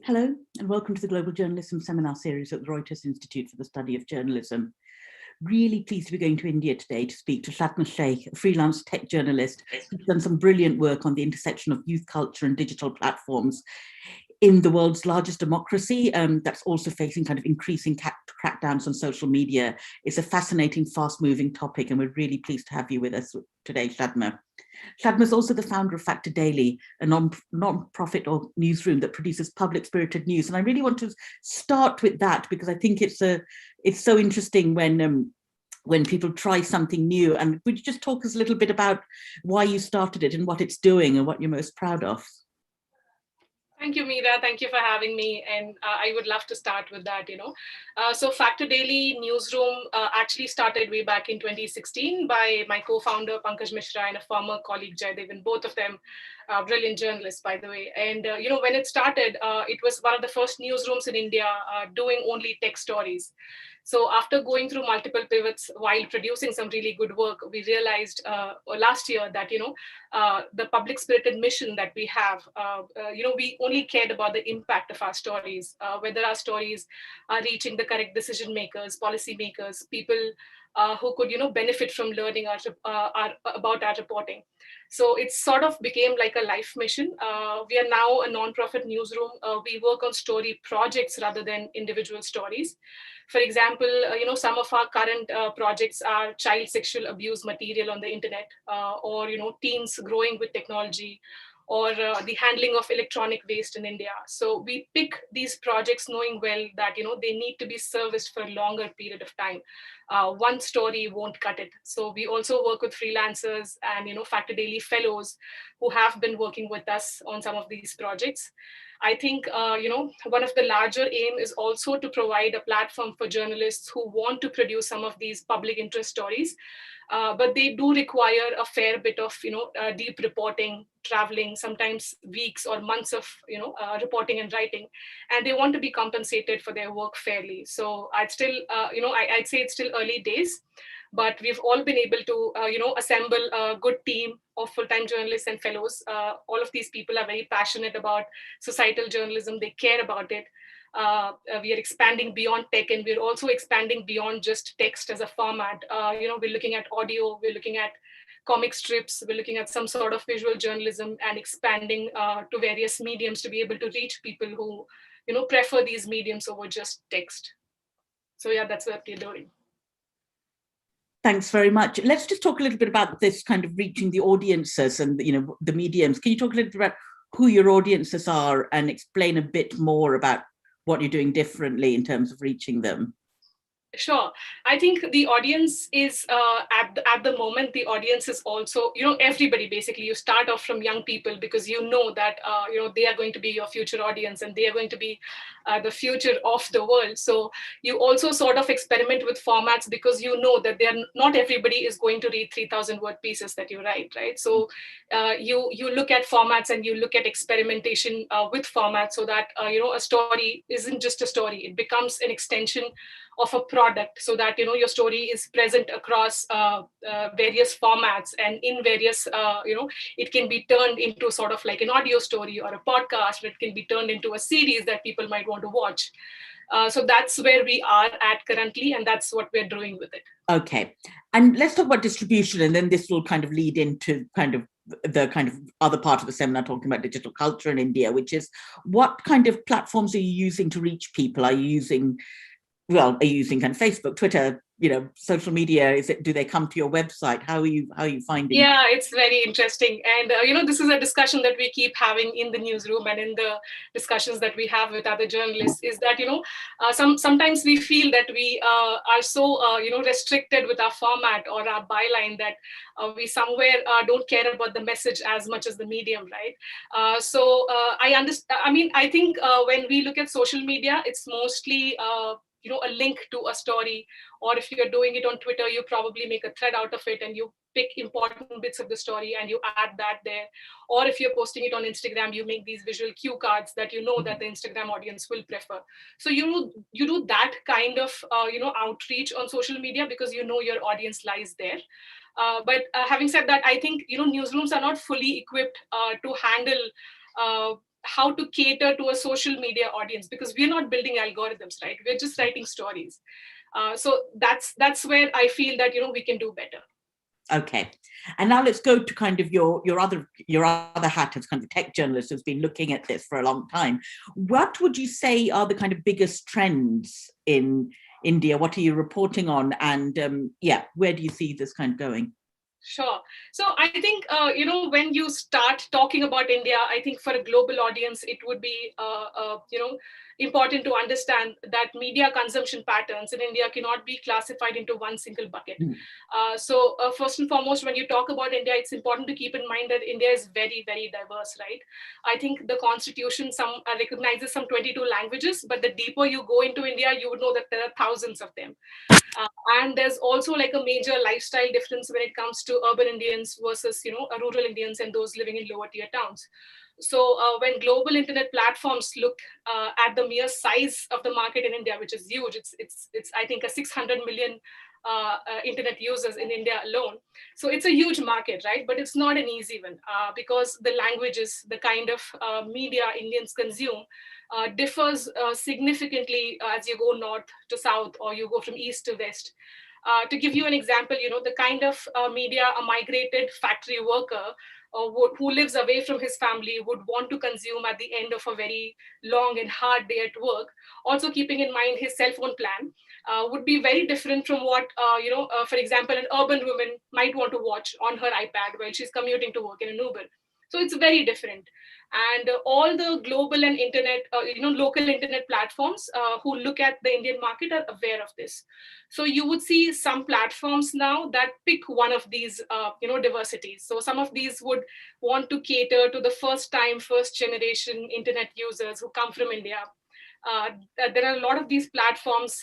Hello, and welcome to the Global Journalism Seminar Series at the Reuters Institute for the Study of Journalism. Really pleased to be going to India today to speak to Shadma Shaikh, a freelance tech journalist who's done some brilliant work on the intersection of youth culture and digital platforms in the world's largest democracy that's also facing kind of increasing crackdowns on social media. It's a fascinating, fast-moving topic, and we're really pleased to have you with us today, Shadma. Shadma is also the founder of Factor Daily, a non-profit or newsroom that produces public-spirited news. And I really want to start with that because I think it's so interesting when people try something new. And would you just talk us a little bit about why you started it and what it's doing and what you're most proud of? Thank you, Meera. Thank you for having me. And I would love to start with that, So Factor Daily Newsroom actually started way back in 2016 by my co-founder, Pankaj Mishra, and a former colleague, Jaydev, and both of them brilliant journalists, by the way. And, when it started, it was one of the first newsrooms in India doing only tech stories. So after going through multiple pivots while producing some really good work, we realized last year that, the public spirited mission that we have, we only cared about the impact of our stories, whether our stories are reaching the correct decision makers, policy makers, people who could, benefit from learning about our reporting. So it sort of became like a life mission. We are now a non-profit newsroom. We work on story projects rather than individual stories. For example, some of our current projects are child sexual abuse material on the internet, or teens growing with technology, or the handling of electronic waste in India. So we pick these projects knowing well that they need to be serviced for a longer period of time. One story won't cut it. So we also work with freelancers and Factor Daily fellows who have been working with us on some of these projects. I think one of the larger aim is also to provide a platform for journalists who want to produce some of these public interest stories, but they do require a fair bit of deep reporting, traveling, sometimes weeks or months of reporting and writing, and they want to be compensated for their work fairly. So I'd still I'd say it's still early days, but we've all been able to assemble a good team of full-time journalists and fellows. All of these people are very passionate about societal journalism. They care about it. We are expanding beyond tech, and we're also expanding beyond just text as a format. We're looking at audio, we're looking at comic strips, we're looking at some sort of visual journalism, and expanding to various mediums to be able to reach people who prefer these mediums over just text. So yeah, that's what we're doing. Thanks very much. Let's just talk a little bit about this kind of reaching the audiences and the mediums. Can you talk a little bit about who your audiences are and explain a bit more about what you're doing differently in terms of reaching them? Sure. I think the audience is at the moment, the audience is also, everybody basically. You start off from young people because that, they are going to be your future audience and they are going to be the future of the world. So you also sort of experiment with formats because that not everybody is going to read 3,000 word pieces that you write, right? So you look at formats and you look at experimentation with formats so that, a story isn't just a story. It becomes an extension of a product so that your story is present across various formats and in various it can be turned into sort of like an audio story or a podcast, or it can be turned into a series that people might want to watch. So that's where we are at currently, and that's what we're doing with it. Okay, and let's talk about distribution, and then this will kind of lead into the kind of other part of the seminar talking about digital culture in India, which is what kind of platforms are you using to reach people? Are you using kind of Facebook, Twitter, social media? Do they come to your website? How are you finding? Yeah, it's very interesting. And, this is a discussion that we keep having in the newsroom and in the discussions that we have with other journalists is that, sometimes we feel that we are so, restricted with our format or our byline that we somewhere don't care about the message as much as the medium, right? I understand. I mean, I think when we look at social media, it's mostly a link to a story, or if you're doing it on Twitter, you probably make a thread out of it and you pick important bits of the story and you add that there. Or if you're posting it on Instagram, you make these visual cue cards that that the Instagram audience will prefer. So you do that kind of outreach on social media because your audience lies there. But having said that, I think newsrooms are not fully equipped to handle how to cater to a social media audience, because we're not building algorithms, right? We're just writing stories. So that's where I feel that we can do better. Okay, and now let's go to kind of your other hat as kind of a tech journalist who's been looking at this for a long time. What would you say are the kind of biggest trends in India? What are you reporting on? And where do you see this kind of going? Sure. So I think, when you start talking about India, I think for a global audience, it would be, important to understand that media consumption patterns in India cannot be classified into one single bucket. So first and foremost, when you talk about India, it's important to keep in mind that India is very, very diverse, right? I think the constitution recognizes some 22 languages, but the deeper you go into India, you would know that there are thousands of them. And there's also like a major lifestyle difference when it comes to urban Indians versus rural Indians and those living in lower tier towns. So when global internet platforms look at the mere size of the market in India, which is huge, it's I think a 600 million internet users in India alone. So it's a huge market, right? But it's not an easy one because the languages, the kind of media Indians consume differs significantly as you go north to south or you go from east to west. To give you an example, the kind of media a migrated factory worker who lives away from his family would want to consume at the end of a very long and hard day at work, also keeping in mind his cell phone plan, would be very different from what, for example, an urban woman might want to watch on her iPad while she's commuting to work in an Uber. So it's very different. And all the global and internet, local internet platforms who look at the Indian market are aware of this. So you would see some platforms now that pick one of these, diversities. So some of these would want to cater to the first generation internet users who come from India. There are a lot of these platforms,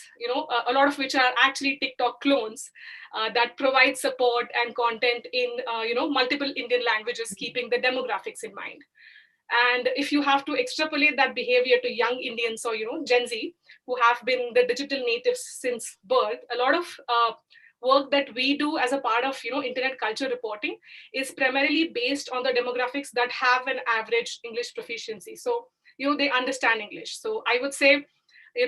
a lot of which are actually TikTok clones that provide support and content in, multiple Indian languages, keeping the demographics in mind. And if you have to extrapolate that behavior to young Indians or, Gen Z, who have been the digital natives since birth, a lot of work that we do as a part of, internet culture reporting is primarily based on the demographics that have an average English proficiency. So, they understand English. So I would say,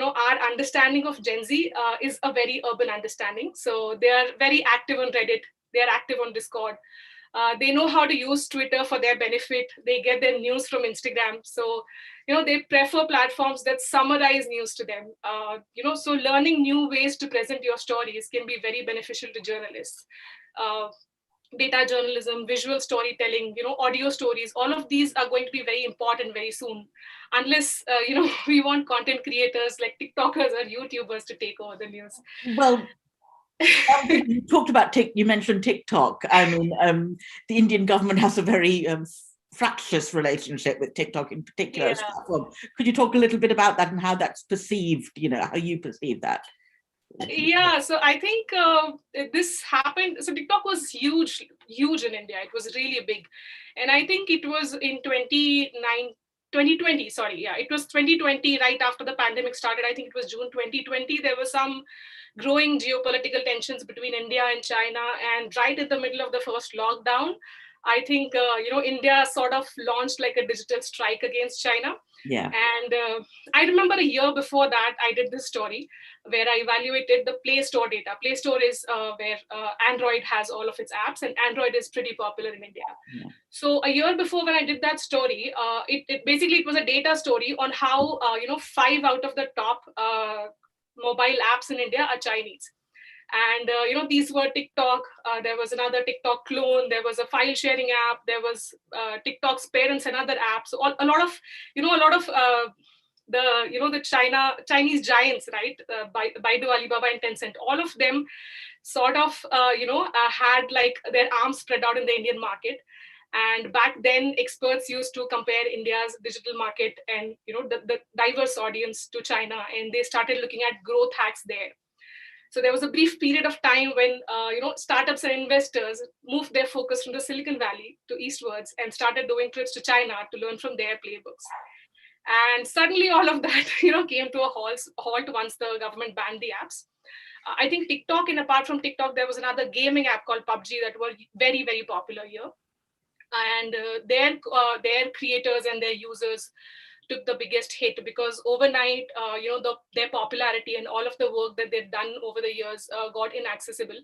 our understanding of Gen Z is a very urban understanding. So they are very active on Reddit. They are active on Discord. They know how to use Twitter for their benefit. They get their news from Instagram. So, they prefer platforms that summarize news to them. So learning new ways to present your stories can be very beneficial to journalists. Data journalism, visual storytelling, audio stories, all of these are going to be very important very soon, unless, we want content creators like TikTokers or YouTubers to take over the news. Well, you talked about you mentioned TikTok. I mean, the Indian government has a very fractious relationship with TikTok in particular. Yeah. Could you talk a little bit about that and how that's perceived, how you perceive that? Yeah, so I think this happened. So TikTok was huge in India. It was really big. And I think it was in 2020, sorry. Yeah, it was 2020, right after the pandemic started. I think it was June 2020. There were some growing geopolitical tensions between India and China. And right in the middle of the first lockdown, I think, India sort of launched like a digital strike against China. Yeah. And I remember a year before that, I did this story where I evaluated the Play Store data. Play Store is where Android has all of its apps, and Android is pretty popular in India. Yeah. So a year before when I did that story, it was a data story on how, 5 out of the top mobile apps in India are Chinese. And, these were TikTok. There was another TikTok clone. There was a file sharing app. There was TikTok's parents and other apps. So a lot of the Chinese giants, right? Baidu, Alibaba, and Tencent. All of them sort of, had like their arms spread out in the Indian market. And back then, experts used to compare India's digital market and, the diverse audience to China. And they started looking at growth hacks there. So there was a brief period of time when, startups and investors moved their focus from the Silicon Valley to eastwards and started doing trips to China to learn from their playbooks. And suddenly all of that, came to a halt once the government banned the apps. I think TikTok, and apart from TikTok, there was another gaming app called PUBG that were very, very popular here. and their creators and their users took the biggest hit, because overnight, their popularity and all of the work that they've done over the years got inaccessible.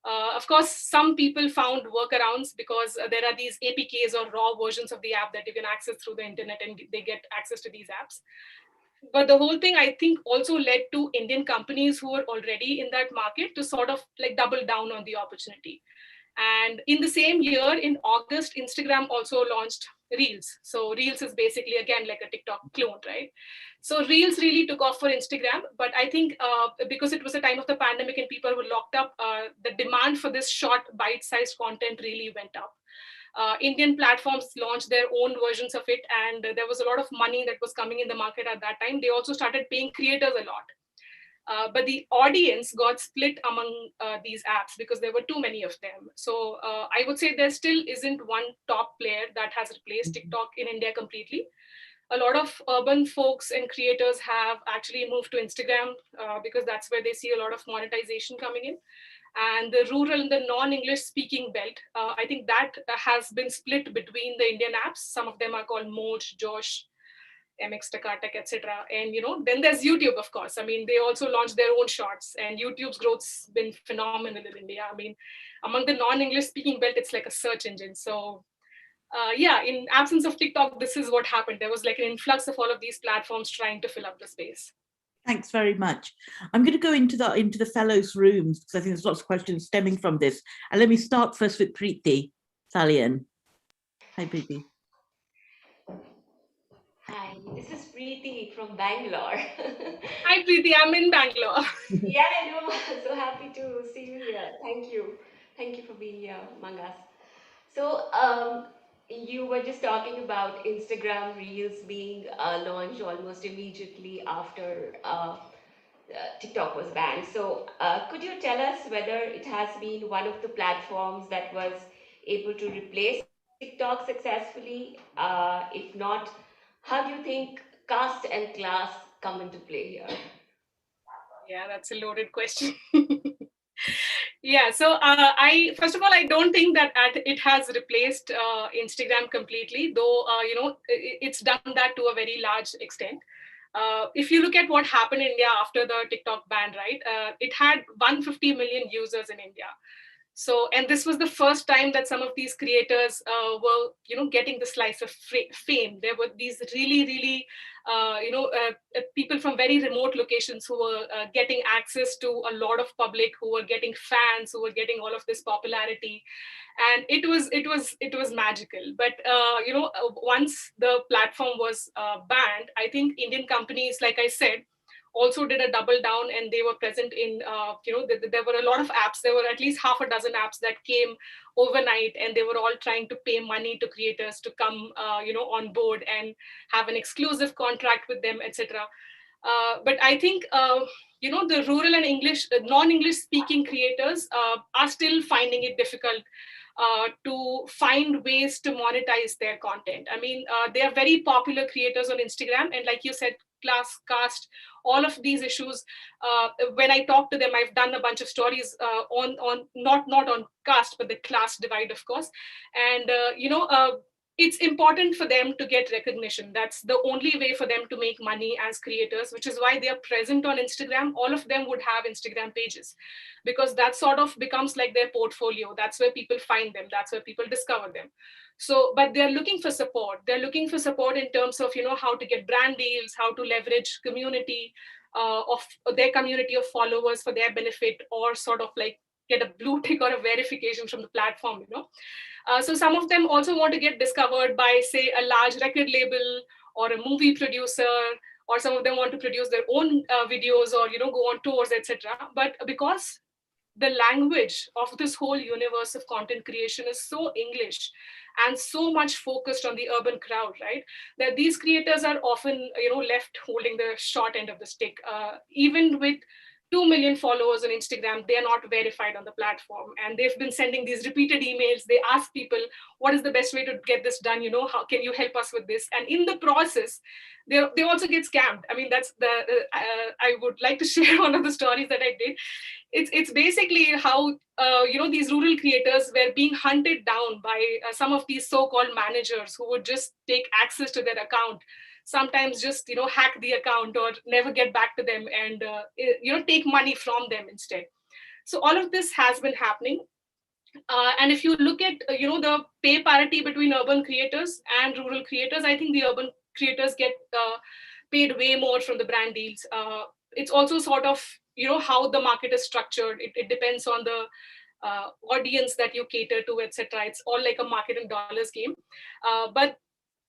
Of course, some people found workarounds, because there are these APKs or raw versions of the app that you can access through the internet, and they get access to these apps. But the whole thing, I think, also led to Indian companies who were already in that market to sort of like double down on the opportunity. And in the same year, in August, Instagram also launched Reels. So Reels is basically, again, like a TikTok clone, right? So Reels really took off for Instagram. But I think because it was a time of the pandemic and people were locked up, the demand for this short, bite-sized content really went up. Indian platforms launched their own versions of it, and there was a lot of money that was coming in the market at that time. They also started paying creators a lot. But the audience got split among these apps because there were too many of them. So I would say there still isn't one top player that has replaced TikTok in India completely. A lot of urban folks and creators have actually moved to Instagram because that's where they see a lot of monetization coming in. And the rural and the non-English speaking belt, I think that has been split between the Indian apps. Some of them are called Moj, Josh, MX Takatak, etc. And then there's YouTube, of course. I mean, they also launched their own shorts, and YouTube's growth's been phenomenal in India. I mean, among the non-English speaking belt, it's like a search engine. So in absence of TikTok, this is what happened. There was like an influx of all of these platforms trying to fill up the space. Thanks very much. I'm going to go into the fellows' rooms because I think there's lots of questions stemming from this. And let me start first with Preeti Salian. Hi, Preeti. Hi, this is Preeti from Bangalore. Hi, Preeti. I'm in Bangalore. Yeah, I know. So happy to see you here. Thank you. Thank you for being here among us. So, you were just talking about Instagram Reels being launched almost immediately after TikTok was banned. So, could you tell us whether it has been one of the platforms that was able to replace TikTok successfully? If not, how do you think caste and class come into play here? Yeah, that's a loaded question. Yeah, so I first of all, I don't think that it has replaced Instagram completely, though it's done that to a very large extent. If you look at what happened in India after the TikTok ban, right? It had 150 million users in India. So, and this was the first time that some of these creators were, getting the slice of fame. There were these really, really, people from very remote locations who were getting access to a lot of public, who were getting fans, who were getting all of this popularity, and it was magical. But once the platform was banned, I think Indian companies, like I said, also did a double down, and they were present in there were a lot of apps. There were at least half a dozen apps that came overnight, and they were all trying to pay money to creators to come on board and have an exclusive contract with them, etc. But I think the rural and non-English speaking creators are still finding it difficult to find ways to monetize their content. I mean, they are very popular creators on Instagram, and like you said, class, caste, all of these issues. When I talk to them, I've done a bunch of stories on not on caste, but the class divide, of course. And it's important for them to get recognition. That's the only way for them to make money as creators, which is why they are present on Instagram. All of them would have Instagram pages, because that sort of becomes like their portfolio. That's where people find them. That's where people discover them. So, but they're looking for support. They're looking for support in terms of, how to get brand deals, how to leverage community of their community of followers for their benefit, or sort of like get a blue tick or a verification from the platform, So some of them also want to get discovered by, say, a large record label or a movie producer, or some of them want to produce their own videos, or, go on tours, etc. But because the language of this whole universe of content creation is so English and so much focused on the urban crowd, right, that these creators are often left holding the short end of the stick, even with 2 million followers on Instagram, they are not verified on the platform. And they've been sending these repeated emails. They ask people, what is the best way to get this done? How can you help us with this? And in the process, they also get scammed. I mean, that's I would like to share one of the stories that I did. It's basically how these rural creators were being hunted down by some of these so-called managers who would just take access to their account, sometimes just hack the account or never get back to them, and take money from them instead. So all of this has been happening. And if you look at the pay parity between urban creators and rural creators, I think the urban creators get paid way more from the brand deals. It's also sort of how the market is structured. It depends on the audience that you cater to, etc. It's all like a market and dollars game. But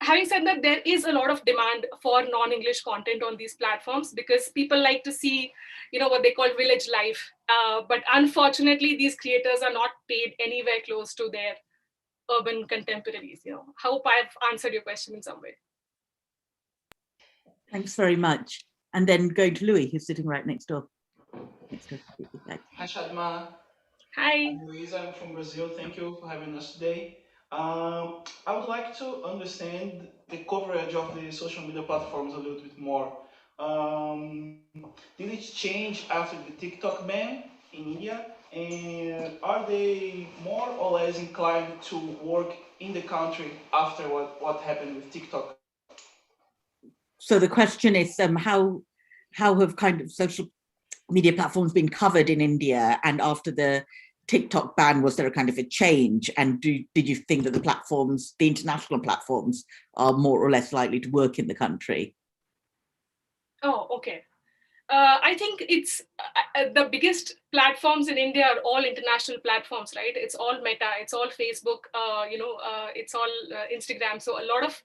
having said that, there is a lot of demand for non-English content on these platforms because people like to see, what they call village life. But unfortunately, these creators are not paid anywhere close to their urban contemporaries. Hope I've answered your question in some way. Thanks very much. And then going to Louis, who's sitting right next door. Hi, Shadma. Hi. I'm Luis. I'm from Brazil. Thank you for having us today. I would like to understand the coverage of the social media platforms a little bit more. Um, did it change after the TikTok ban in India? And are they more or less inclined to work in the country after what happened with TikTok? So the question is, how have kind of social media platforms been covered in India, and after the TikTok ban, was there a kind of a change? And did you think that the international platforms, are more or less likely to work in the country? Oh, okay. I think it's the biggest platforms in India are all international platforms, right? It's all Meta, it's all Facebook, it's all Instagram. So a lot of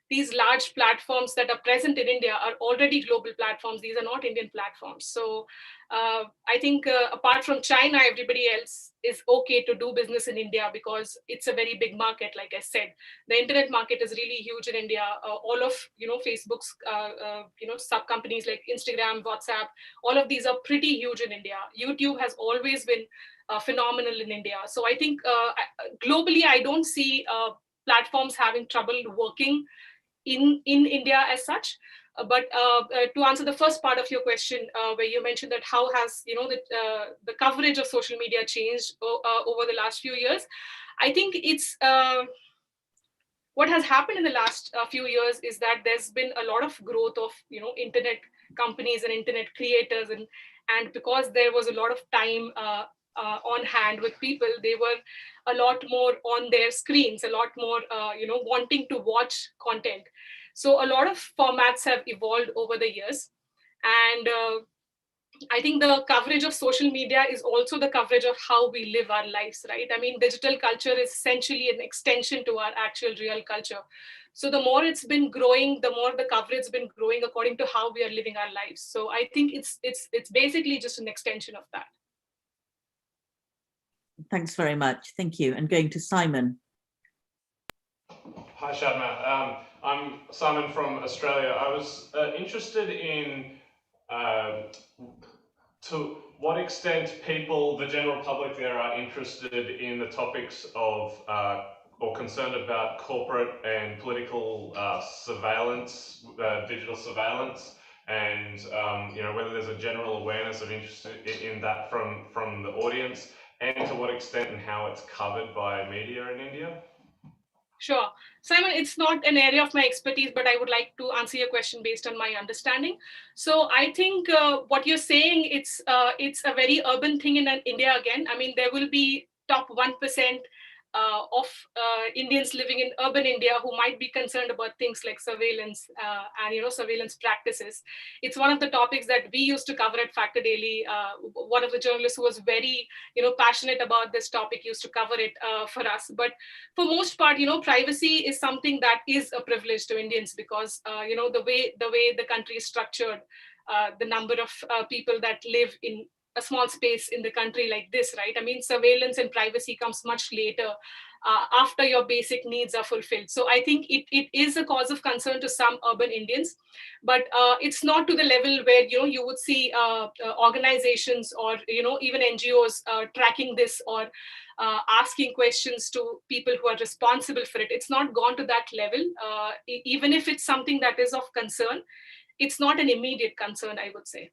these large platforms that are present in India are already global platforms. These are not Indian platforms. So I think apart from China, everybody else is okay to do business in India because it's a very big market. Like I said, the internet market is really huge in India. All of Facebook's sub companies like Instagram, WhatsApp, all of these are pretty huge in India. YouTube has always been phenomenal in India. So I think globally, I don't see platforms having trouble working in India as such. But to answer the first part of your question, where you mentioned that how has the coverage of social media changed over the last few years, I think it's what has happened in the last few years is that there's been a lot of growth of internet companies and internet creators, and because there was a lot of time on hand with people, they were a lot more on their screens, a lot more wanting to watch content. So a lot of formats have evolved over the years, and I think the coverage of social media is also the coverage of how we live our lives, right? I mean, digital culture is essentially an extension to our actual real culture. So the more it's been growing, the more the coverage has been growing according to how we are living our lives. So I think it's basically just an extension of that. Thanks very much. Thank you. And going to Simon. Hi, Shadma. I'm Simon from Australia. I was interested in to what extent people, the general public there, are interested in the topics of or concerned about corporate and political surveillance, digital surveillance, and whether there's a general awareness of interest in that from the audience, and to what extent and how it's covered by media in India. Sure. Simon, it's not an area of my expertise, but I would like to answer your question based on my understanding. So I think what you're saying, it's a very urban thing in India again. I mean, there will be top 1% of Indians living in urban India who might be concerned about things like surveillance and surveillance practices. It's one of the topics that we used to cover at Factor Daily. One of the journalists who was very passionate about this topic used to cover it for us. But for most part, privacy is something that is a privilege to Indians because the way the country is structured, the number of people that live in a small space in the country like this, right? I mean, surveillance and privacy comes much later after your basic needs are fulfilled. So I think it is a cause of concern to some urban Indians, but it's not to the level where you would see organizations or even NGOs tracking this or asking questions to people who are responsible for it. It's not gone to that level. Even if it's something that is of concern, it's not an immediate concern, I would say.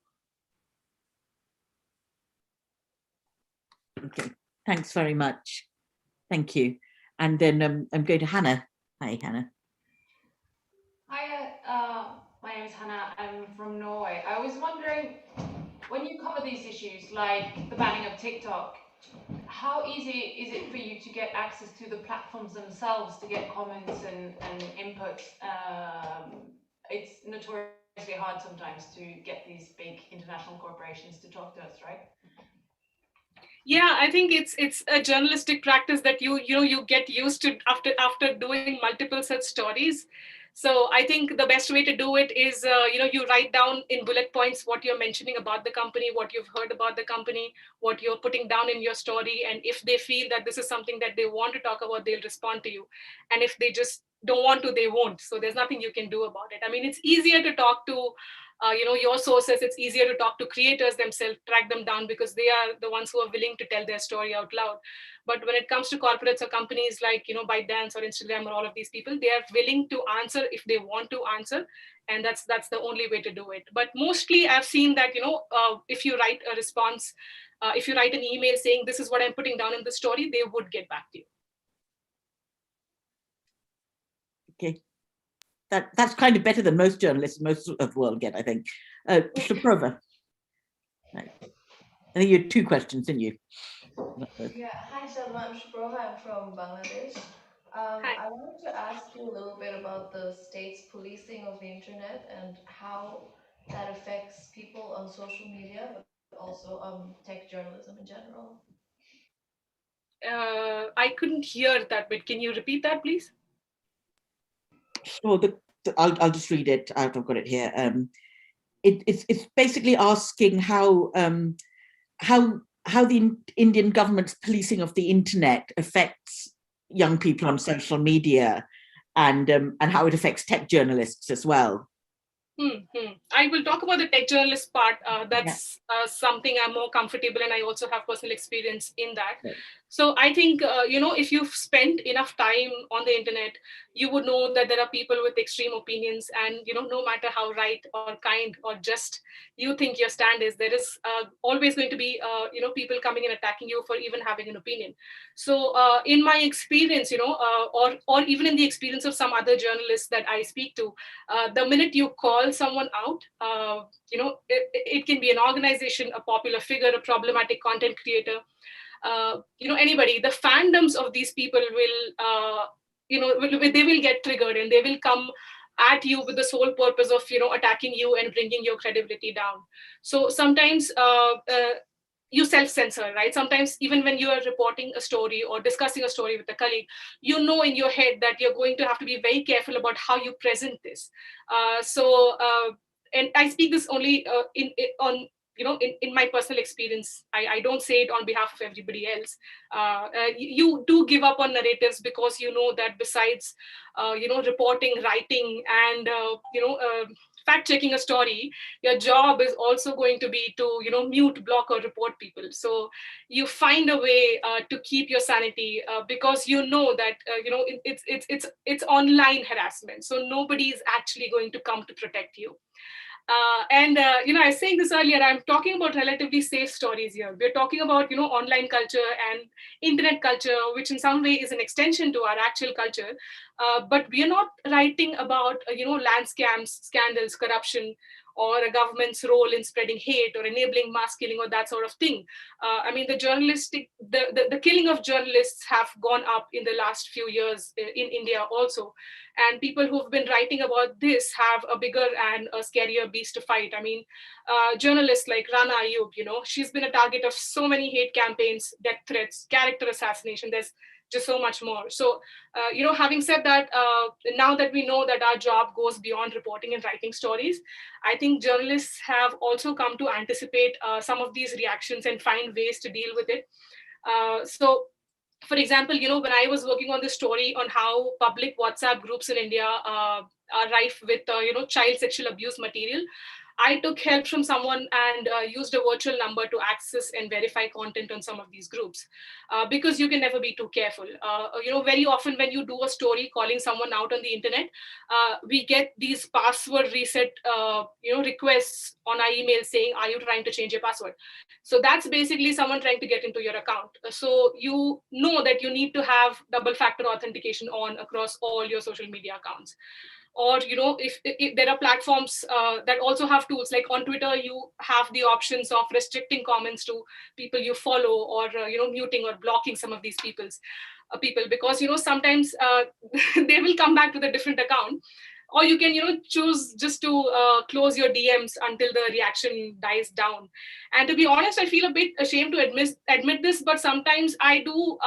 Okay, thanks very much. Thank you. And then I'm going to Hannah. Hi, Hannah. Hi, my name is Hannah. I'm from Norway. I was wondering, when you cover these issues like the banning of TikTok, how easy is it for you to get access to the platforms themselves to get comments and input? It's notoriously hard sometimes to get these big international corporations to talk to us, right? Yeah, I think it's a journalistic practice that you get used to after doing multiple such stories. So I think the best way to do it is you write down in bullet points what you're mentioning about the company, what you've heard about the company, what you're putting down in your story, and if they feel that this is something that they want to talk about, they'll respond to you, and if they just don't want to, they won't. So there's nothing you can do about it. I mean, it's easier to talk to your sources. It's easier to talk to creators themselves, track them down, because they are the ones who are willing to tell their story out loud. But when it comes to corporates or companies like ByteDance or Instagram or all of these people, they are willing to answer if they want to answer, and that's the only way to do it. But mostly I've seen that if you write a response, if you write an email saying this is what I'm putting down in the story, they would get back to you. Okay. That's kind of better than most journalists, most of the world get, I think. Suprova. I think you had two questions, didn't you? Yeah, hi Shadma, I'm Shuproha, I'm from Bangladesh. I wanted to ask you a little bit about the state's policing of the internet and how that affects people on social media, but also tech journalism in general. I couldn't hear that bit. Can you repeat that, please? Sure, I'll just read it out. I've got it here. It's basically asking how the Indian government's policing of the internet affects young people on social media, and how it affects tech journalists as well. I will talk about the tech journalist part. That's something I'm more comfortable, and I also have personal experience in that. Right. So I think, if you've spent enough time on the internet, you would know that there are people with extreme opinions, and, no matter how right or kind or just you think your stand is, there is always going to be, people coming and attacking you for even having an opinion. So in my experience, or even in the experience of some other journalists that I speak to, the minute you call someone out, it can be an organization, a popular figure, a problematic content creator, anybody. The fandoms of these people will, they will get triggered, and they will come at you with the sole purpose of, attacking you and bringing your credibility down. So sometimes you self-censor, right? Sometimes even when you are reporting a story or discussing a story with a colleague, in your head that you're going to have to be very careful about how you present this. And I speak this only in my personal experience. I don't say it on behalf of everybody else. You do give up on narratives because you know that besides, reporting, writing, and fact checking a story, your job is also going to be to mute, block, or report people. So you find a way to keep your sanity, because you know that it's online harassment, so nobody is actually going to come to protect you. I was saying this earlier, I'm talking about relatively safe stories here. We're talking about, online culture and internet culture, which in some way is an extension to our actual culture. But we are not writing about, land scams, scandals, corruption, or a government's role in spreading hate or enabling mass killing or that sort of thing. I mean, the killing of journalists have gone up in the last few years in India also. And people who've been writing about this have a bigger and a scarier beast to fight. I mean, journalists like Rana Ayub, she's been a target of so many hate campaigns, death threats, character assassination. There's just so much more. So, having said that, now that we know that our job goes beyond reporting and writing stories, I think journalists have also come to anticipate some of these reactions and find ways to deal with it. So For example, when I was working on this story on how public WhatsApp groups in India are rife with, child sexual abuse material, I took help from someone and used a virtual number to access and verify content on some of these groups, because you can never be too careful. Very often when you do a story calling someone out on the internet, we get these password reset, requests on our email saying, "Are you trying to change your password?" So that's basically someone trying to get into your account. So you know that you need to have double factor authentication on across all your social media accounts. Or if there are platforms that also have tools, like on Twitter you have the options of restricting comments to people you follow, or muting or blocking some of these people, because sometimes they will come back to the different account. Or you can choose just to close your DMs until the reaction dies down. And to be honest, I feel a bit ashamed to admit this, but sometimes I do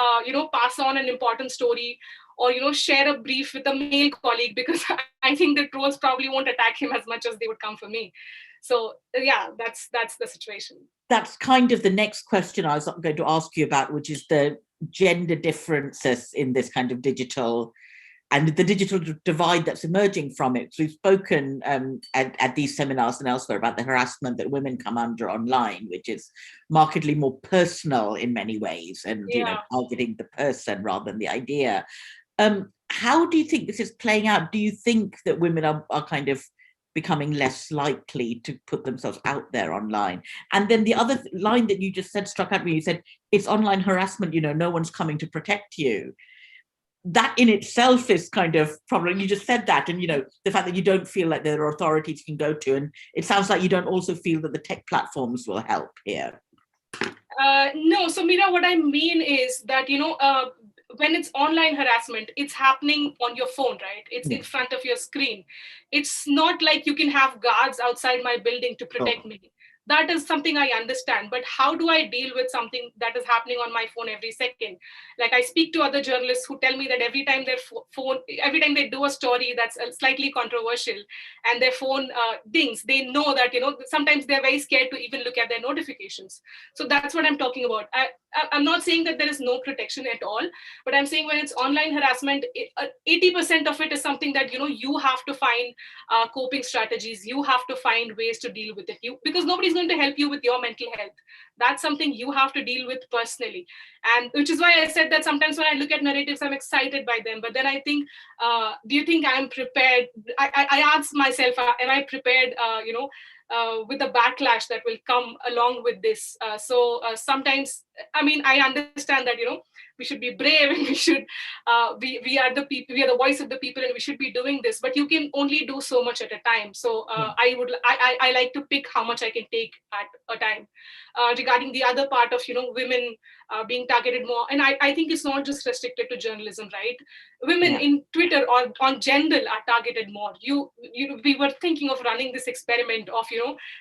pass on an important story, or share a brief with a male colleague, because I think the trolls probably won't attack him as much as they would come for me. So yeah, that's the situation. That's kind of the next question I was going to ask you about, which is the gender differences in this kind of digital, and the digital divide that's emerging from it. So we've spoken at these seminars and elsewhere about the harassment that women come under online, which is markedly more personal in many ways, and targeting the person rather than the idea. How do you think this is playing out? Do you think that women are kind of becoming less likely to put themselves out there online? And then the other line that you just said struck at me. You said, it's online harassment, no one's coming to protect you. That in itself is kind of problem. You just said that, and the fact that you don't feel like there are authorities you can go to, and it sounds like you don't also feel that the tech platforms will help here. No, so Meera, what I mean is that when it's online harassment, it's happening on your phone, right? It's in front of your screen. It's not like you can have guards outside my building to protect me. That is something I understand, but how do I deal with something that is happening on my phone every second? Like, I speak to other journalists who tell me that every time they do a story that's slightly controversial and their phone dings, they know that, sometimes they're very scared to even look at their notifications. So that's what I'm talking about. I'm not saying that there is no protection at all, but I'm saying when it's online harassment, 80% of it is something that, you have to find coping strategies. You have to find ways to deal with it, because nobody's going to help you with your mental health. That's something you have to deal with personally. And which is why I said that sometimes when I look at narratives, I'm excited by them. But then I think, do you think I'm prepared? I ask myself, am I prepared, with the backlash that will come along with this? Sometimes, I understand that, we should be brave, and we should, we are the people, we are the voice of the people, and we should be doing this, but you can only do so much at a time. So I like to pick how much I can take at a time. Regarding the other part of, women being targeted more, and I think it's not just restricted to journalism, right? Women in Twitter or on general are targeted more. We were thinking of running this experiment of,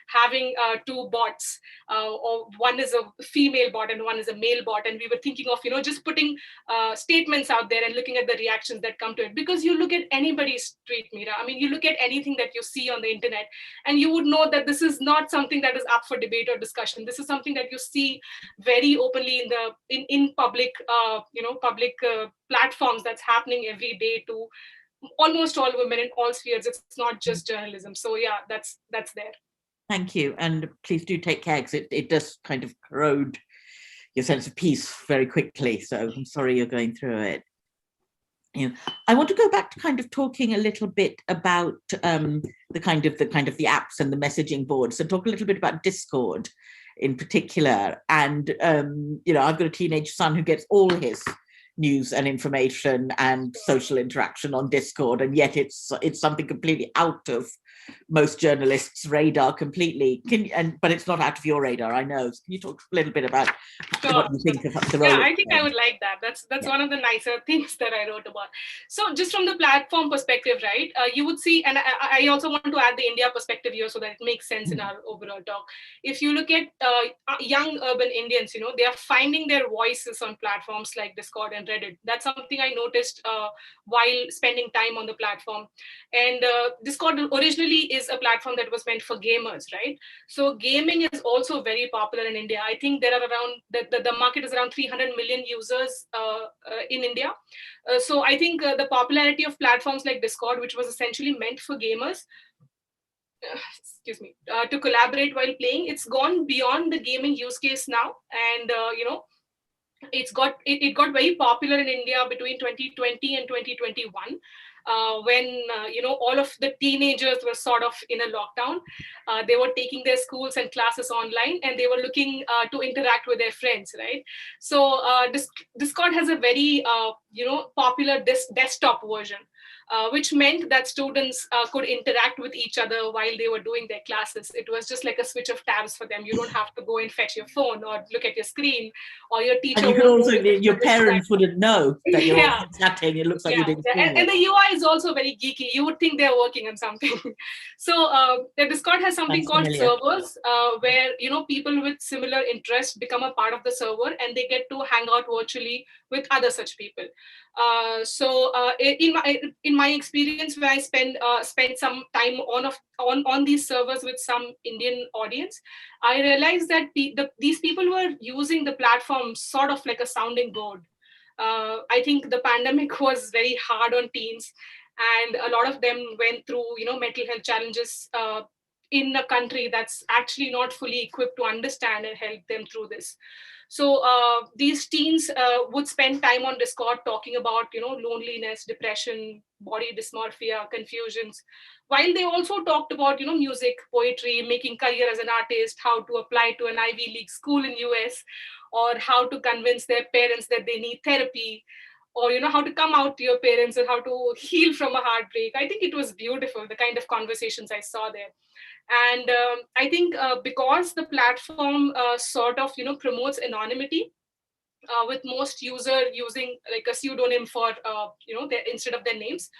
having two bots, or one is a female bot and one is a male bot, and we were thinking of, just putting statements out there and looking at the reactions that come to it. Because you look at anybody's tweet, Meera, you look at anything that you see on the internet, and you would know that this is not something that is up for debate or discussion. This is something that you see very openly in public, public platforms, that's happening every day to almost all women in all spheres. It's not just journalism. So yeah, that's there. Thank you, and please do take care, because it does kind of corrode your sense of peace very quickly. So I'm sorry you're going through it. I want to go back to kind of talking a little bit about the kind of the apps and the messaging boards, and talk a little bit about Discord in particular. And I've got a teenage son who gets all his news and information and social interaction on Discord, and yet it's something completely out of most journalists' radar completely. But it's not out of your radar, I know. So can you talk a little bit about what you think of the role? Yeah, I think I would like that. That's one of the nicer things that I wrote about. So just from the platform perspective, right, you would see, and I also want to add the India perspective here so that it makes sense in our overall talk. If you look at young urban Indians, they are finding their voices on platforms like Discord and and Reddit. That's something I noticed while spending time on the platform. And Discord originally is a platform that was meant for gamers, right? So gaming is also very popular in India. I think there are around, the market is around 300 million users in India. So I think the popularity of platforms like Discord, which was essentially meant for gamers, excuse me, to collaborate while playing, it's gone beyond the gaming use case now. And it got very popular in India between 2020 and 2021, when all of the teenagers were sort of in a lockdown. They were taking their schools and classes online, and they were looking to interact with their friends, right? So Discord has a very popular desktop version, which meant that students could interact with each other while they were doing their classes. It was just like a switch of tabs for them. You don't have to go and fetch your phone or look at your screen, or your teacher. And you could also, your parents wouldn't know that you're chatting. It looks like you're doing schoolwork. And the UI is also very geeky. You would think they're working on something. So the Discord has something called servers, where people with similar interests become a part of the server, and they get to hang out virtually with other such people. In my experience, when I spent some time on these servers with some Indian audience, I realized that these people were using the platform sort of like a sounding board. I think the pandemic was very hard on teens, and a lot of them went through mental health challenges in a country that's actually not fully equipped to understand and help them through this. So these teens would spend time on Discord talking about loneliness, depression, body dysmorphia, confusions, while they also talked about music, poetry, making career as an artist, how to apply to an Ivy League school in US, or how to convince their parents that they need therapy, or how to come out to your parents and how to heal from a heartbreak. I think it was beautiful, the kind of conversations I saw there. And I think because the platform sort of promotes anonymity, with most user using like a pseudonym for instead of their names,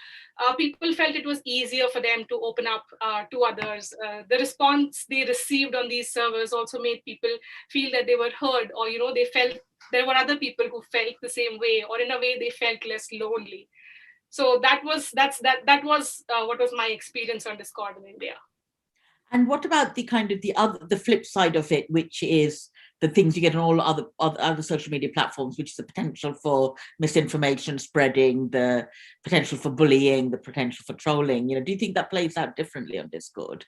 people felt it was easier for them to open up to others. The response they received on these servers also made people feel that they were heard, or they felt there were other people who felt the same way, or in a way they felt less lonely. So that was what was my experience on Discord in India. And what about the flip side of it, which is the things you get on all other social media platforms, which is the potential for misinformation spreading, the potential for bullying, the potential for trolling? Do you think that plays out differently on Discord?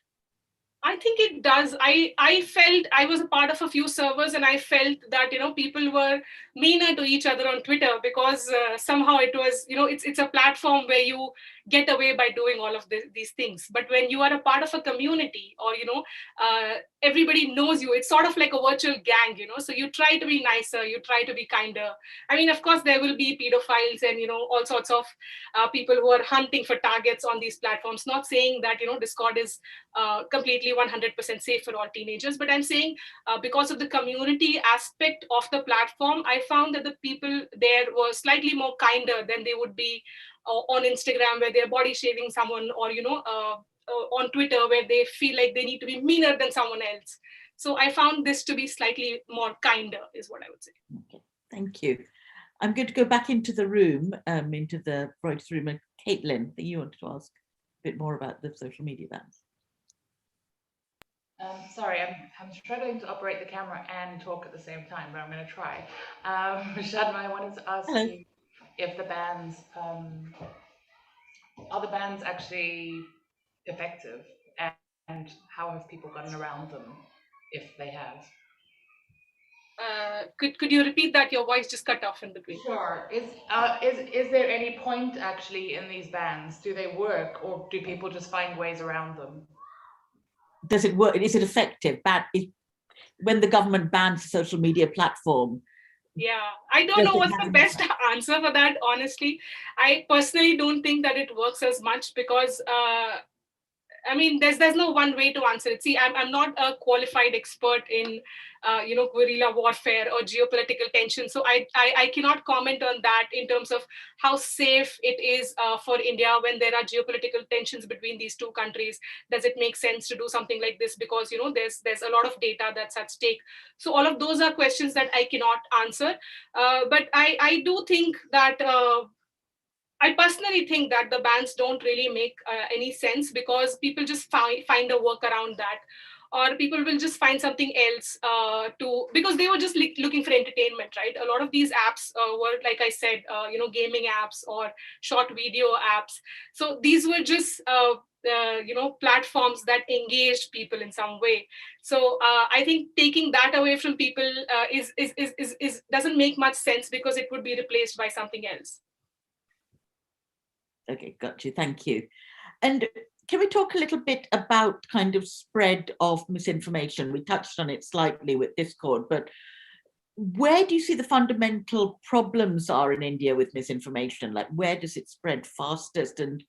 I think it does. I felt I was a part of a few servers, and I felt that people were meaner to each other on Twitter, because somehow it was it's a platform where you get away by doing all of these things. But when you are a part of a community, or everybody knows you, it's sort of like a virtual gang, so you try to be nicer, you try to be kinder. I mean, of course there will be pedophiles and all sorts of people who are hunting for targets on these platforms. Not saying that Discord is completely 100% safe for all teenagers, but I'm saying because of the community aspect of the platform, I found that the people there were slightly more kinder than they would be on Instagram, where they're body shaming someone, or on Twitter, where they feel like they need to be meaner than someone else. So I found this to be slightly more kinder, is what I would say. Okay, thank you. I'm going to go back into the room, into the Reuters room, and Caitlin, you wanted to ask a bit more about the social media bans. Sorry, I'm struggling to operate the camera and talk at the same time, but I'm going to try. Shadma, I wanted to ask you if the bans, are the bans actually effective, and how have people gotten around them, if they have? Could you repeat that? Your voice just cut off in between. Sure. Is there any point actually in these bans? Do they work, or do people just find ways around them? Does it work? Is it effective? When the government bans a social media platform? Yeah, I don't know what's the best answer for that, honestly. I personally don't think that it works as much, because I mean, there's no one way to answer it. See, I'm not a qualified expert in, guerrilla warfare or geopolitical tension. So I cannot comment on that in terms of how safe it is for India when there are geopolitical tensions between these two countries. Does it make sense to do something like this? Because, there's a lot of data that's at stake. So all of those are questions that I cannot answer. But I do think that I personally think that the bans don't really make any sense, because people just find a work around that, or people will just find something else because they were just looking for entertainment, right? A lot of these apps were, like I said, gaming apps or short video apps. So these were just platforms that engaged people in some way. So I think taking that away from people is doesn't make much sense, because it would be replaced by something else. Okay, got you. Thank you. And can we talk a little bit about kind of spread of misinformation? We touched on it slightly with Discord, but where do you see the fundamental problems are in India with misinformation? Like, where does it spread fastest? And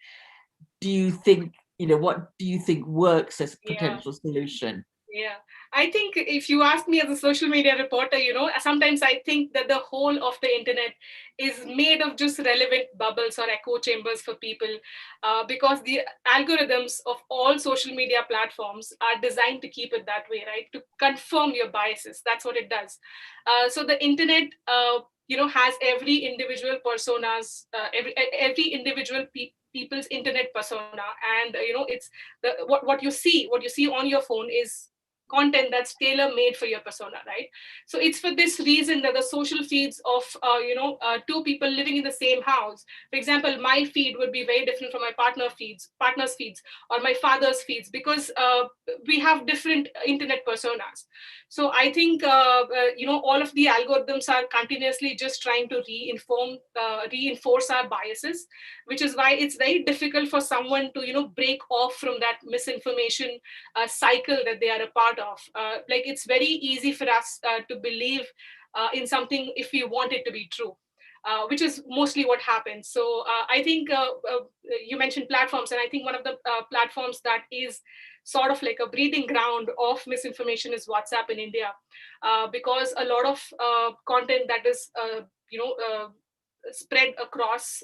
do you think, what do you think works as a potential solution? Yeah, I think if you ask me as a social media reporter, sometimes I think that the whole of the internet is made of just relevant bubbles or echo chambers for people, because the algorithms of all social media platforms are designed to keep it that way, right? To confirm your biases. That's what it does. So the internet, has every individual personas, every individual people's internet persona, and it's what you see on your phone is content that's tailor made for your persona, right? So it's for this reason that the social feeds of two people living in the same house, for example, my feed would be very different from my partner's feeds, or my father's feeds, because we have different internet personas. So I think all of the algorithms are continuously just trying to reinforce our biases, which is why it's very difficult for someone to break off from that misinformation cycle that they are a part of. Like, it's very easy for us to believe in something if we want it to be true, which is mostly what happens. So I think you mentioned platforms, and I think one of the platforms that is sort of like a breeding ground of misinformation is WhatsApp in India, because a lot of content that is spread across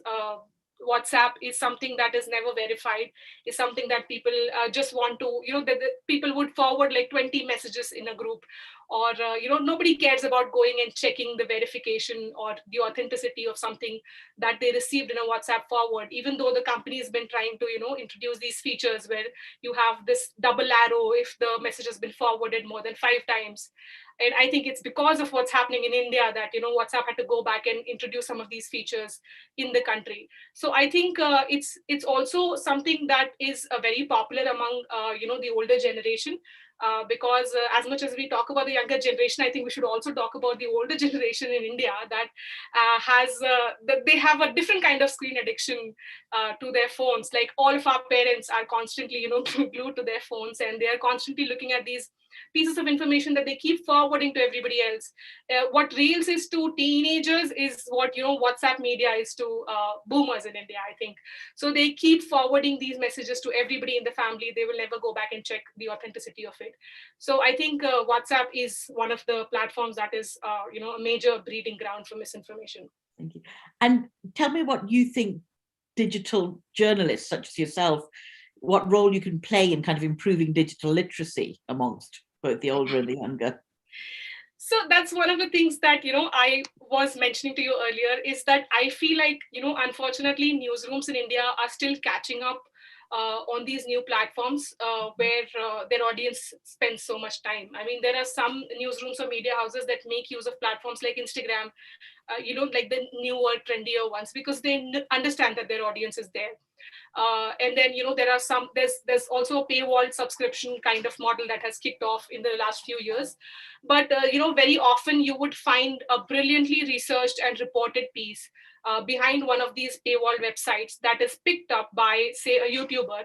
WhatsApp is something that is never verified, is something that people just want to, the people would forward like 20 messages in a group, or, nobody cares about going and checking the verification or the authenticity of something that they received in a WhatsApp forward, even though the company has been trying to, introduce these features where you have this double arrow if the message has been forwarded more than 5 times. And I think it's because of what's happening in India that, WhatsApp had to go back and introduce some of these features in the country. So I think it's also something that is very popular among, the older generation. Because as much as we talk about the younger generation, I think we should also talk about the older generation in India that they have a different kind of screen addiction to their phones. Like, all of our parents are constantly, glued to their phones, and they are constantly looking at these pieces of information that they keep forwarding to everybody else. What Reels is to teenagers is what WhatsApp media is to boomers in India, I think. So they keep forwarding these messages to everybody in the family. They will never go back and check the authenticity of it. So I think WhatsApp is one of the platforms that is a major breeding ground for misinformation. Thank you. And tell me what you think digital journalists such as yourself, what role you can play in kind of improving digital literacy amongst both the older and the younger. So that's one of the things that, I was mentioning to you earlier, is that I feel like, unfortunately, newsrooms in India are still catching up on these new platforms where their audience spends so much time. I mean, there are some newsrooms or media houses that make use of platforms like Instagram, like the newer, trendier ones, because they understand that their audience is there. And then, there are there's also a paywall subscription kind of model that has kicked off in the last few years. But, very often you would find a brilliantly researched and reported piece behind one of these paywall websites that is picked up by, say, a YouTuber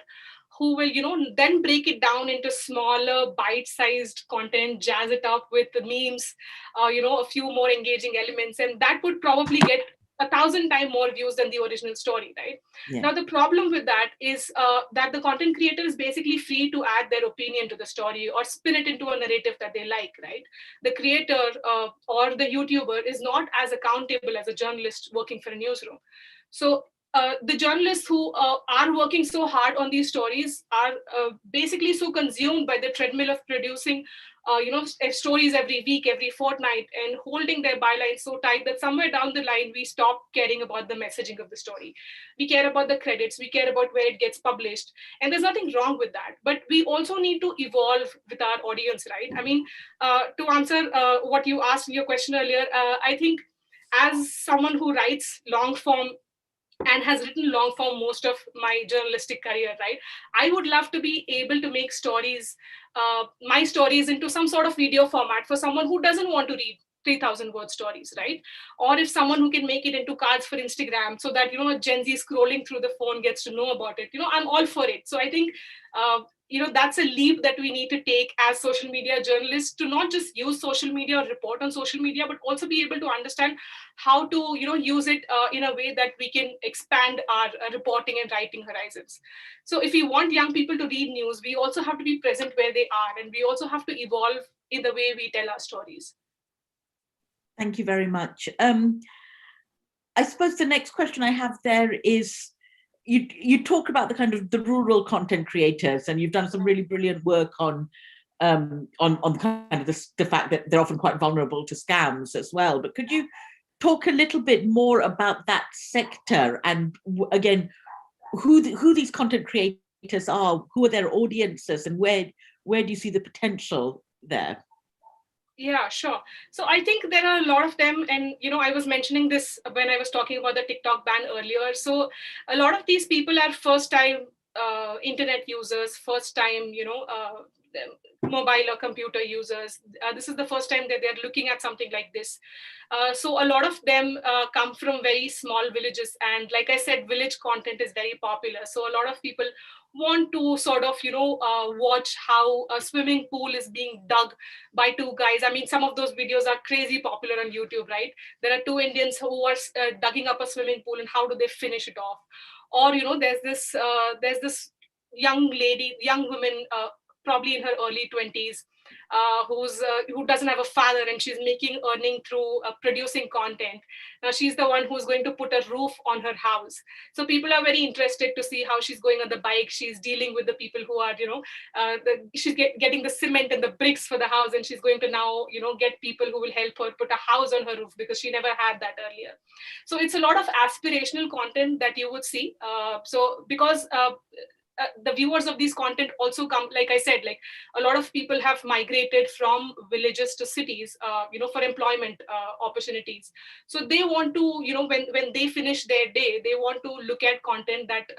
who will, then break it down into smaller bite-sized content, jazz it up with the memes, a few more engaging elements. And that would probably get 1,000 times more views than the original story, right? Yeah. Now, the problem with that is that the content creator is basically free to add their opinion to the story or spin it into a narrative that they like, right? The creator or the YouTuber is not as accountable as a journalist working for a newsroom. So the journalists who are working so hard on these stories are basically so consumed by the treadmill of producing stories every week, every fortnight, and holding their bylines so tight that somewhere down the line we stop caring about the messaging of the story. We care about the credits, we care about where it gets published, and there's nothing wrong with that. But we also need to evolve with our audience, right? I mean, to answer what you asked in your question earlier, I think as someone who writes long form and has written long form most of my journalistic career, right? I would love to be able to make stories, my stories, into some sort of video format for someone who doesn't want to read 3,000 word stories, right? Or if someone who can make it into cards for Instagram so that, Gen Z scrolling through the phone gets to know about it, I'm all for it. So I think, that's a leap that we need to take as social media journalists, to not just use social media or report on social media, but also be able to understand how to, use it in a way that we can expand our reporting and writing horizons. So if we want young people to read news, we also have to be present where they are, and we also have to evolve in the way we tell our stories. Thank you very much. I suppose the next question I have there is, you talk about the kind of the rural content creators, and you've done some really brilliant work on kind of the fact that they're often quite vulnerable to scams as well. But could you talk a little bit more about that sector, and again, who these content creators are, who are their audiences, and where do you see the potential there? Yeah, sure. So I think there are a lot of them. And, I was mentioning this when I was talking about the TikTok ban earlier. So a lot of these people are first time internet users, first time, mobile or computer users. This is the first time that they're looking at something like this. So a lot of them come from very small villages. And like I said, village content is very popular. So a lot of people want to sort of, watch how a swimming pool is being dug by two guys. I mean, some of those videos are crazy popular on YouTube, right? There are two Indians who are digging up a swimming pool, and how do they finish it off? Or, there's this young woman, probably in her early 20s, who doesn't have a father, and she's making earning through producing content. Now she's the one who's going to put a roof on her house. So people are very interested to see how she's going on the bike. She's dealing with the people who are, she's getting the cement and the bricks for the house, and she's going to now, get people who will help her put a house on her roof, because she never had that earlier. So it's a lot of aspirational content that you would see. So because the viewers of these content also come, like I said, like a lot of people have migrated from villages to cities, for employment opportunities. So they want to, when they finish their day, they want to look at content that,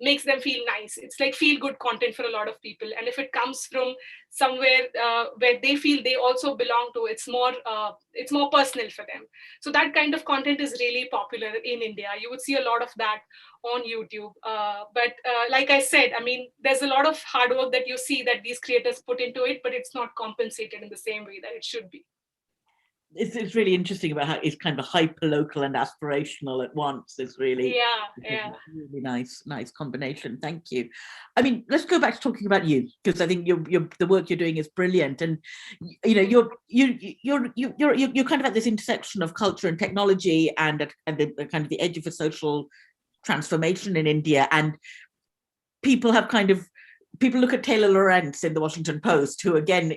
makes them feel nice. It's like feel good content for a lot of people. And if it comes from somewhere where they feel they also belong to, it's more personal for them. So that kind of content is really popular in India. You would see a lot of that on YouTube. But like I said, I mean, there's a lot of hard work that you see that these creators put into it, but it's not compensated in the same way that it should be. It's really interesting about how it's kind of hyper local and aspirational at once. It's really really nice combination. Thank you. I mean, let's go back to talking about you, because I think the work you're doing is brilliant, and you're kind of at this intersection of culture and technology, and the kind of the edge of a social transformation in India. And people look at Taylor Lorenz in the Washington Post, who again,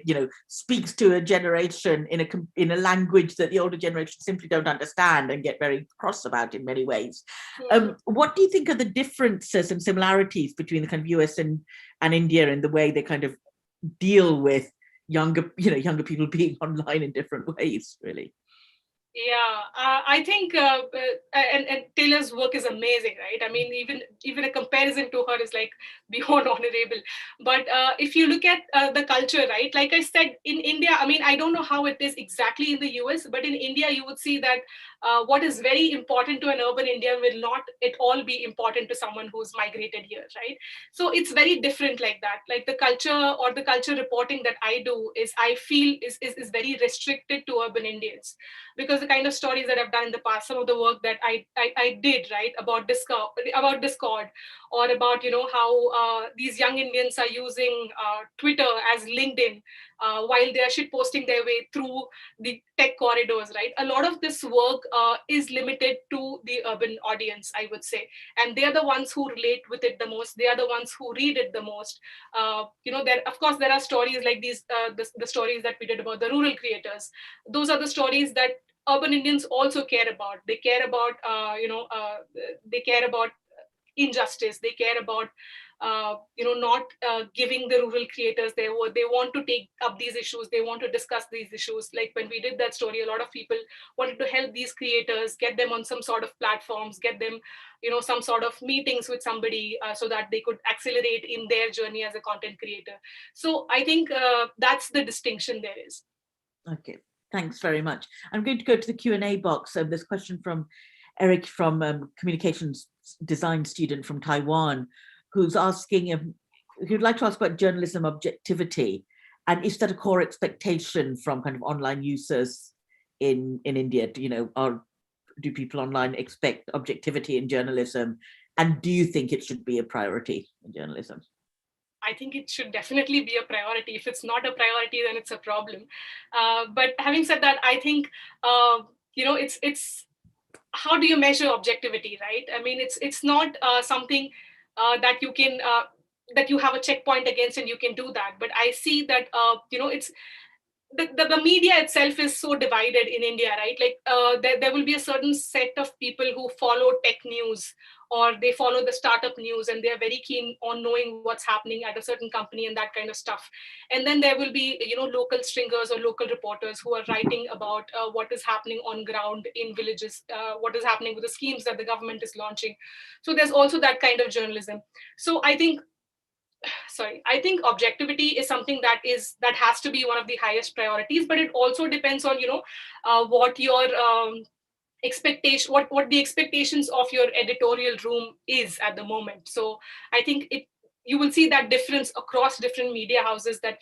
speaks to a generation in a language that the older generation simply don't understand and get very cross about in many ways. What do you think are the differences and similarities between the kind of US and India in the way they kind of deal with younger people being online in different ways, really? Yeah, I think, and Taylor's work is amazing, right? I mean, even a comparison to her is like beyond honorable. But if you look at the culture, right? Like I said, in India, I mean, I don't know how it is exactly in the US, but in India, you would see that what is very important to an urban Indian will not at all be important to someone who's migrated here, right? So it's very different like that. Like the culture or the culture reporting that I do is, I feel is very restricted to urban Indians, because the kind of stories that I've done in the past, some of the work that I did, right, about Discord, or about, how these young Indians are using Twitter as LinkedIn while they are shit posting their way through the tech corridors, right? A lot of this work is limited to the urban audience, I would say. And they are the ones who relate with it the most. They are the ones who read it the most. Of course, there are stories like these, the stories that we did about the rural creators. Those are the stories that urban Indians also care about. They care about, they care about injustice. They care about not giving the rural creators their word. They want to take up these issues. They want to discuss these issues. Like when we did that story, a lot of people wanted to help these creators, get them on some sort of platforms, get them some sort of meetings with somebody so that they could accelerate in their journey as a content creator. So I think that's the distinction there is. Okay, thanks very much. I'm going to go to the Q&A box. There's a question from Eric, from communications design student from Taiwan, who's asking, who'd like to ask about journalism objectivity, and is that a core expectation from kind of online users in India? Do people online expect objectivity in journalism, and do you think it should be a priority in journalism? I think it should definitely be a priority. If it's not a priority, then it's a problem. But having said that, I think it's how do you measure objectivity, right? I mean, it's not something that you can that you have a checkpoint against and you can do that. But I see that it's the media itself is so divided in India, right? Like there will be a certain set of people who follow tech news, or they follow the startup news, and they're very keen on knowing what's happening at a certain company and that kind of stuff. And then there will be local stringers or local reporters who are writing about what is happening on ground in villages, what is happening with the schemes that the government is launching. So there's also that kind of journalism. So I think objectivity is something that has to be one of the highest priorities, but it also depends on what your expectation, what the expectations of your editorial room is at the moment. So I think you will see that difference across different media houses, that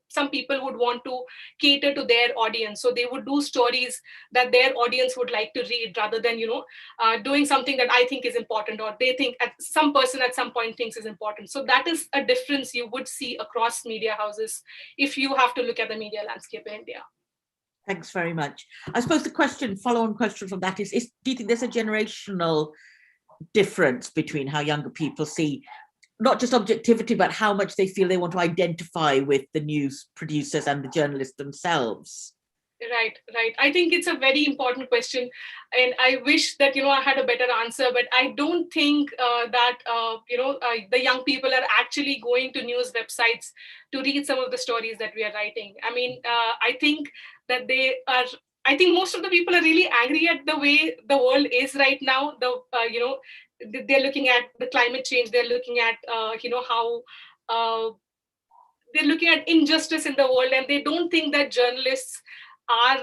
some people would want to cater to their audience, so they would do stories that their audience would like to read, rather than doing something that I think is important, or they think some person at some point thinks is important. So that is a difference you would see across media houses if you have to look at the media landscape in India. Thanks very much. I suppose the follow-on question from that is do you think there's a generational difference between how younger people see not just objectivity, but how much they feel they want to identify with the news producers and the journalists themselves? Right. I think it's a very important question, and I wish that I had a better answer. But I don't think that the young people are actually going to news websites to read some of the stories that we are writing. I mean, I think that they are. I think most of the people are really angry at the way the world is right now. They're looking at the climate change. They're looking at how. They're looking at injustice in the world, and they don't think that journalists are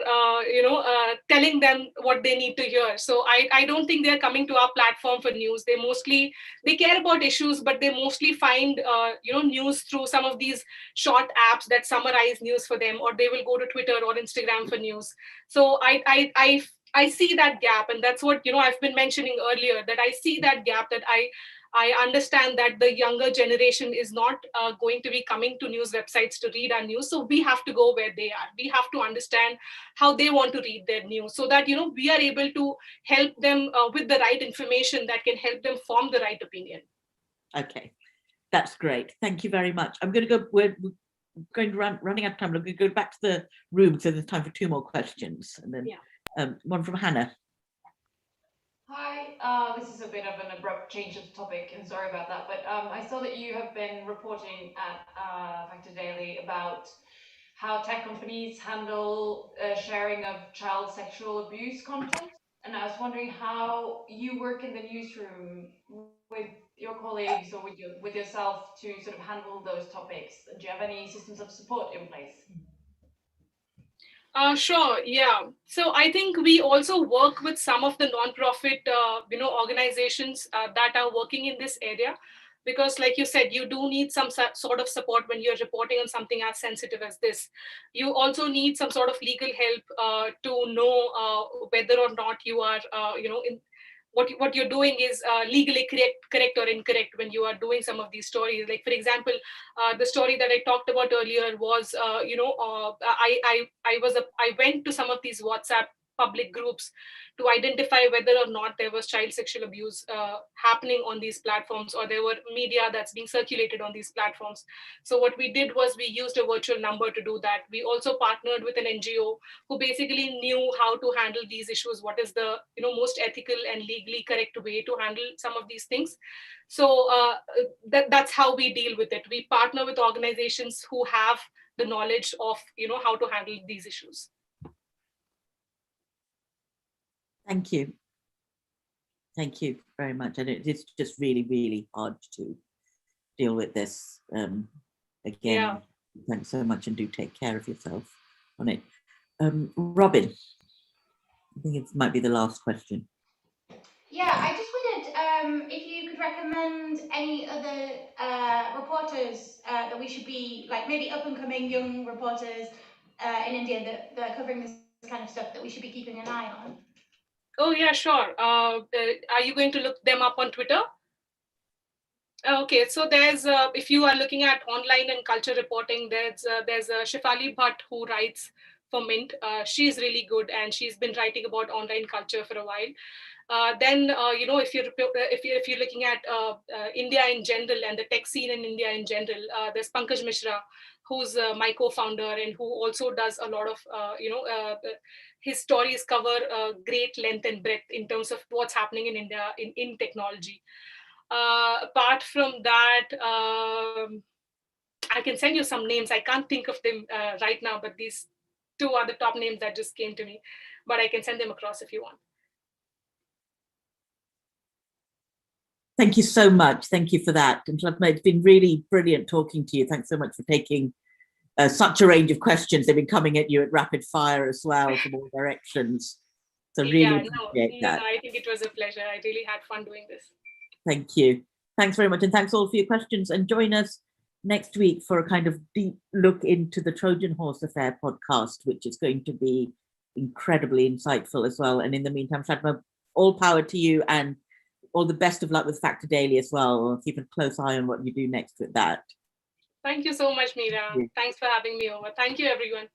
telling them what they need to hear. So I don't think they're coming to our platform for news. They care about issues, but they mostly find news through some of these short apps that summarize news for them, or they will go to Twitter or Instagram for news. So I see that gap, and that's what I've been mentioning earlier, that I see that gap, that I understand that the younger generation is not going to be coming to news websites to read our news. So we have to go where they are. We have to understand how they want to read their news, so that we are able to help them with the right information that can help them form the right opinion. Okay, that's great. Thank you very much. I'm going to go. We're going to running out of time. I'm going to go back to the room, so there's time for 2 more questions, and then one from Hannah. Hi, this is a bit of an abrupt change of topic, and sorry about that, but I saw that you have been reporting at Factor Daily about how tech companies handle sharing of child sexual abuse content, and I was wondering how you work in the newsroom with your colleagues or with yourself to sort of handle those topics. Do you have any systems of support in place? Sure, yeah. So I think we also work with some of the non-profit, organizations that are working in this area. because like you said, you do need some sort of support when you're reporting on something as sensitive as this. You also need some sort of legal help to know whether or not you are, what you're doing is legally correct or incorrect when you are doing some of these stories. Like, for example, the story that I talked about earlier was, I went to some of these WhatsApp public groups to identify whether or not there was child sexual abuse happening on these platforms, or there were media that's being circulated on these platforms. So what we did was we used a virtual number to do that. We also partnered with an NGO who basically knew how to handle these issues, what is the most ethical and legally correct way to handle some of these things. So that's how we deal with it. We partner with organizations who have the knowledge of how to handle these issues. Thank you. Thank you very much. And it's just really, really hard to deal with this. Again, yeah. Thanks so much, and do take care of yourself on it. Robin, I think it might be the last question. Yeah, I just wondered if you could recommend any other reporters that we should be, like maybe up and coming young reporters in India that are covering this kind of stuff that we should be keeping an eye on. Oh yeah, sure. Are you going to look them up on Twitter? Okay, so there's if you are looking at online and culture reporting, there's Shefali Bhatt who writes for Mint. She's really good, and she's been writing about online culture for a while. Then if you're looking at India in general and the tech scene in India in general, there's Pankaj Mishra, who's my co-founder and who also does a lot of his stories cover great length and breadth in terms of what's happening in India in technology. Apart from that, I can send you some names. I can't think of them right now, but these two are the top names that just came to me. But I can send them across if you want. Thank you so much. Thank you for that. And Shadma, it's been really brilliant talking to you. Thanks so much for taking such a range of questions. They've been coming at you at rapid fire as well from all directions. So really appreciate that. No, I think it was a pleasure. I really had fun doing this. Thank you. Thanks very much. And thanks all for your questions. And join us next week for a kind of deep look into the Trojan Horse Affair podcast, which is going to be incredibly insightful as well. And in the meantime, Shadma, all power to you and all the best of luck with Factor Daily as well. We'll keep a close eye on what you do next with that. Thank you so much, Meera. Thanks for having me over. Thank you, everyone.